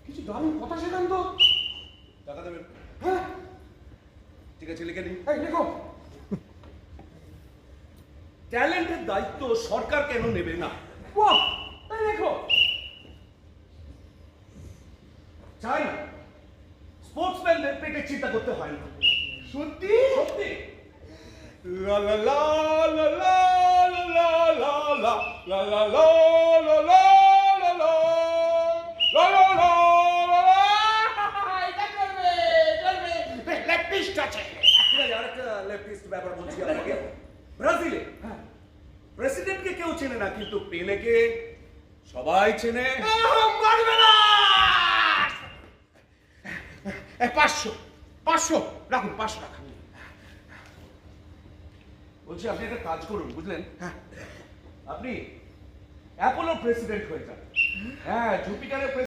কিছু দারুণ কথা শেখান তো। টাকা দেবেন? হ্যাঁ ঠিক আছে, লিখে নিন। এই লেখো। ট্যালেন্টের দায়িত্ব সরকার কেন নেবে না? বাহ, এই লেখো। চাই না, স্পোর্টসম্যানদের পেটের চিন্তা করতে হয় না। সত্যি? সত্যি। লা লা লা লা লা লা লা লা লা লা লা লা লা লা লা লা লা লা লা। এটা চলবে, চলবে। লেফটিস্ট আছে। ঠিক আছে, আরেকটা লেফটিস্ট ব্যাপার বলছি আপনাকে। ব্রাজিলে প্রেসিডেন্টকে কেউ চেনে না, কিন্তু পেলেকে সবাই চেনে। মারবে না। 500 500 রাখুন, 500 টাকা। বলছি আপনি একটা কাজ করুন, বুঝলেন? আপনি অ্যাপোলো প্রেসিডেন্ট হয়ে যান। হ্যাঁ, জুপিটারের